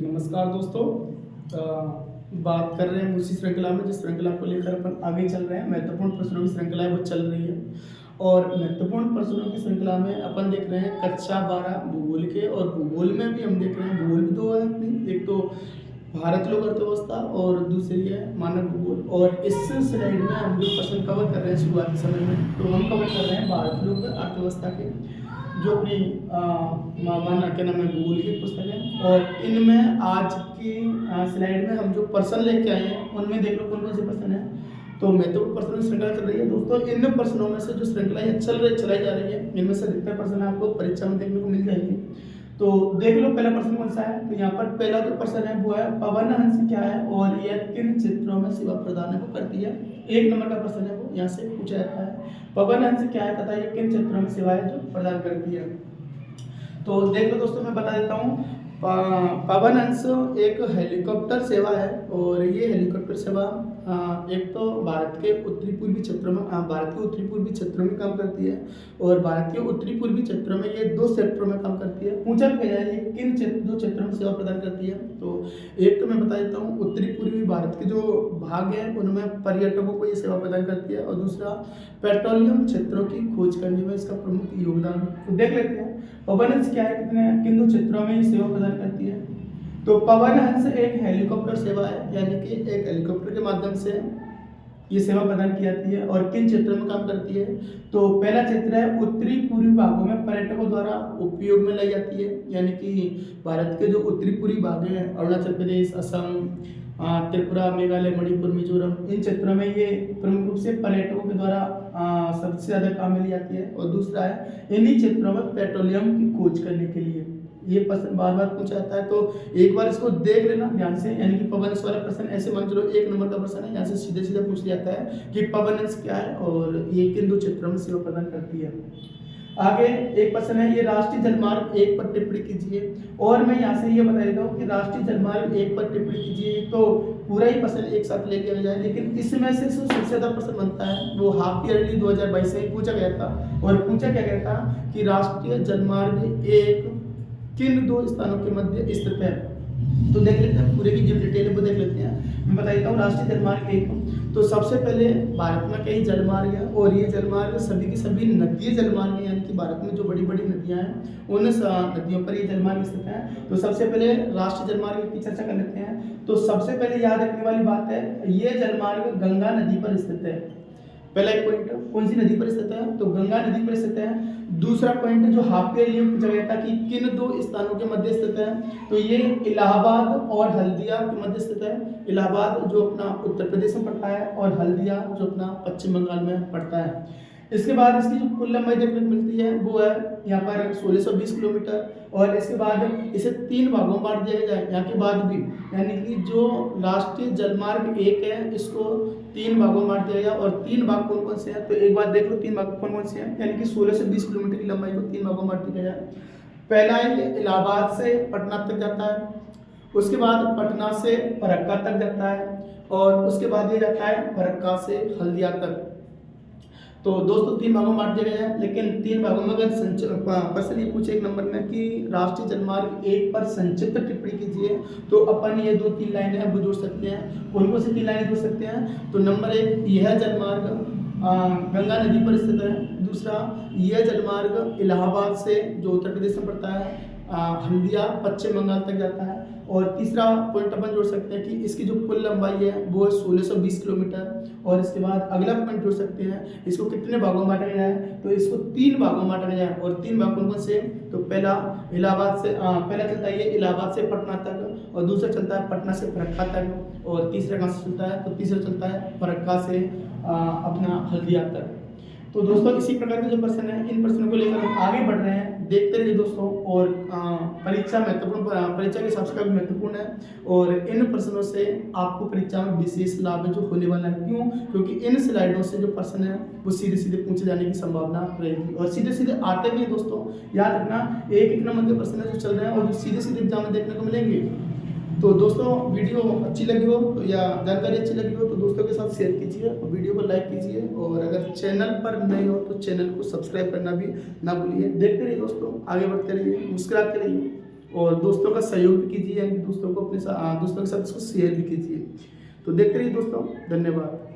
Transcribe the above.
नमस्कार दोस्तों। बात कर रहे हैं उसी श्रृंखला में जिस श्रृंखला को लेकर अपन आगे चल रहे हैं। महत्वपूर्ण प्रश्नों की श्रृंखला है वो चल रही है और महत्वपूर्ण प्रश्नों की श्रृंखला में अपन देख रहे हैं कक्षा 12 भूगोल के। और भूगोल में भी हम देख रहे हैं, भूगोल भी दो है अपनी, एक तो भारत लोक अर्थव्यवस्था और दूसरी है मानव भूगोल। और इस स्लाइड में हम जो प्रश्न कवर कर रहे हैं शुरुआती समय में, तो हम कवर कर रहे हैं भारत लोक अर्थव्यवस्था के, जो अपनी माना क्या नाम है भूगोल की पुस्तक है। और इनमें आज की स्लाइड में हम जो प्रश्न लेके आए हैं उनमें देख लो कौन कौन से प्रश्न है। तो महत्वपूर्ण प्रश्नों की श्रृंखला चल रही है दोस्तों। इन प्रश्नों में से जो श्रृंखला ये चलाई जा रही है, इनमें से अधिकतर प्रश्न आपको परीक्षा में देखने को मिल जाएंगे। तो देख लो पहला प्रश्न कौन सा है। तो यहाँ पर पहला जो प्रश्न है वो है पवन हंस क्या है और यह किन चित्रों में सेवा प्रदान को करती है। 1 नंबर का प्रश्न है वो यहाँ से पूछा जाता है, पवन हंस क्या है तथा यह किन चित्रों में सेवाएं जो प्रदान करती है। तो देख लो दोस्तों, मैं बता देता हूँ। पवन हंस एक हेलीकॉप्टर सेवा है और ये हेलीकॉप्टर सेवा एक तो भारत के उत्तरी पूर्वी क्षेत्रों में काम करती है। और भारत के उत्तरी पूर्वी क्षेत्रों में ये 2 सेक्टरों में काम करती है। पूछा गया है ये किन 2 क्षेत्रों में सेवा प्रदान करती है। तो एक तो मैं बता देता हूँ, उत्तरी पूर्वी भारत के जो भाग है उनमें पर्यटकों को ये सेवा प्रदान करती है। और दूसरा पेट्रोलियम क्षेत्रों की खोज करने में इसका प्रमुख योगदान है। तो देख लेते हैं पवन हंस क्या है, किन 2 क्षेत्रों में ये सेवा प्रदान करती है। तो पवन हंस एक हेलीकॉप्टर सेवा है, यानी कि एक हेलीकॉप्टर के माध्यम से ये सेवा प्रदान की जाती है। और किन क्षेत्रों में काम करती है। तो पहला क्षेत्र है उत्तरी पूर्वी भागों में पर्यटकों द्वारा उपयोग में लाई जाती है, यानी कि भारत के जो उत्तरी पूर्वी भाग हैं, अरुणाचल प्रदेश, असम, त्रिपुरा, मेघालय, मणिपुर, मिजोरम, इन क्षेत्रों में ये प्रमुख रूप से पर्यटकों के द्वारा सबसे ज़्यादा काम में ली जाती है। और दूसरा है इन्हीं क्षेत्रों में पेट्रोलियम की खोज करने के लिए। ये प्रश्न बार बार पूछा जाता है, तो एक बार इसको देख लेना ध्यान से। यानी कि पवन हंस वाला प्रश्न ऐसे मान चलो 1 नंबर का प्रश्न है, यहाँ से सीधे सीधे पूछ लिया जाता है कि पवन हंस क्या है और ये किन 2 क्षेत्रों में सेवा प्रदान करती है। आगे एक प्रश्न है, ये राष्ट्रीय जलमार्ग 1 पर टिप्पणी कीजिए। और मैं यहाँ से ये बता देता हूँ कि राष्ट्रीय जलमार्ग 1 पर टिप्पणी कीजिए, तो पूरा ही प्रश्न एक साथ ले लिया जाए, लेकिन इसमें से सबसे ज्यादा प्रश्न बनता है वो हाफ ईयरली 2022 से पूछा गया था। और पूछा क्या गया था कि राष्ट्रीय जलमार्ग 1 किन 2 स्थानों के मध्य स्थित है। तो देख लेते हैं पूरे की जो डिटेल है वो देख लेते हैं। मैं बता देता हूँ राष्ट्रीय जलमार्ग 1। तो सबसे पहले भारत में कई जलमार्ग है और ये जलमार्ग सभी की सभी नदीय जलमार्ग है, यानी कि भारत में जो बड़ी बड़ी नदियां हैं उन नदियों पर ये जलमार्ग स्थित है। तो सबसे पहले राष्ट्रीय जलमार्ग की चर्चा कर लेते हैं। तो सबसे पहले याद रखने वाली बात है, ये जलमार्ग गंगा नदी पर स्थित है। पहला एक पॉइंट, कौन सी नदी पर स्थित है, तो गंगा नदी पर स्थित है। दूसरा पॉइंट जो हाफ के लिए पूछा गया था कि किन 2 स्थानों के मध्य स्थित है, तो ये इलाहाबाद और हल्दिया के मध्य स्थित है। इलाहाबाद जो अपना उत्तर प्रदेश में पड़ता है और हल्दिया जो अपना पश्चिम बंगाल में पड़ता है। इसके बाद इसकी जो कुल लंबाई देखने को मिलती है वो है यहाँ पर 1620 किलोमीटर। और इसके बाद इसे 3 भागों में बांट दिया जाए यहाँ के बाद भी, यानी कि जो राष्ट्रीय जलमार्ग 1 है इसको 3 भागों में बांट दिया गया। और 3 भाग कौन कौन से हैं, तो एक बार देख लो 3 भाग कौन कौन से हैं। यानी कि 1620 किलोमीटर की लंबाई को 3 भागों में बांट दिया जाए। पहला है ये इलाहाबाद से पटना तक जाता है, उसके बाद पटना से फरक्का तक जाता है, और उसके बाद ये जाता है फरक्का से हल्दिया तक। तो दोस्तों 3 भागों में बांट दिया गया है, लेकिन 3 भागों में अगर प्रश्न ये पूछे 1 नंबर में कि राष्ट्रीय जलमार्ग 1 पर संक्षिप्त टिप्पणी कीजिए, तो अपन ये 2-3 लाइनें हैं वो जोड़ सकते हैं। कौन कौन सी 3 लाइनें जोड़ सकते हैं, तो नंबर 1, यह जलमार्ग गंगा नदी पर स्थित है। दूसरा, यह जलमार्ग इलाहाबाद से जो उत्तर प्रदेश में पड़ता है हल्दिया पश्चिम बंगाल तक जाता है। और तीसरा पॉइंट अपन जोड़ सकते हैं कि इसकी जो कुल लंबाई है वो 1620 किलोमीटर। और इसके बाद अगला पॉइंट जोड़ सकते हैं, इसको कितने भागों में बांटा गया है, तो इसको 3 भागों में बांटा गया है। और 3 भाग कौन कौन से, तो पहला इलाहाबाद से पहला चलता है ये इलाहाबाद से पटना तक, और दूसरा चलता है पटना से फरक्का तक, और तीसरा कहाँ से चलता है, तो तीसरा चलता है फरक्का से अपना हल्दिया तक। तो दोस्तों इसी प्रकार के जो प्रश्न हैं इन प्रश्नों को लेकर हम आगे बढ़ रहे हैं, देखते रहिए दोस्तों। और परीक्षा महत्वपूर्ण, परीक्षा के हिसाब से काफी महत्वपूर्ण है और इन प्रश्नों से आपको परीक्षा में विशेष लाभ है जो होने वाला है। क्यों, क्योंकि इन स्लाइडों से जो प्रश्न है वो सीधे सीधे पूछे जाने की संभावना रहेगी और सीधे सीधे आते भी हैं दोस्तों। याद रखना, एक नंबर के प्रश्न जो चल रहे हैं और जो सीधे सीधे एग्जाम में देखने को मिलेंगे। तो दोस्तों वीडियो अच्छी लगी हो तो या जानकारी अच्छी लगी हो तो दोस्तों के साथ शेयर कीजिए और वीडियो को लाइक कीजिए। और अगर चैनल पर नए हो तो चैनल को सब्सक्राइब करना भी ना भूलिए। देखते रहिए दोस्तों, आगे बढ़ते रहिए, मुस्कुराते रहिए। और दोस्तों का सहयोग भी कीजिए, यानी कि दोस्तों को दोस्तों के साथ इसको शेयर भी कीजिए। तो देखते रहिए दोस्तों, धन्यवाद।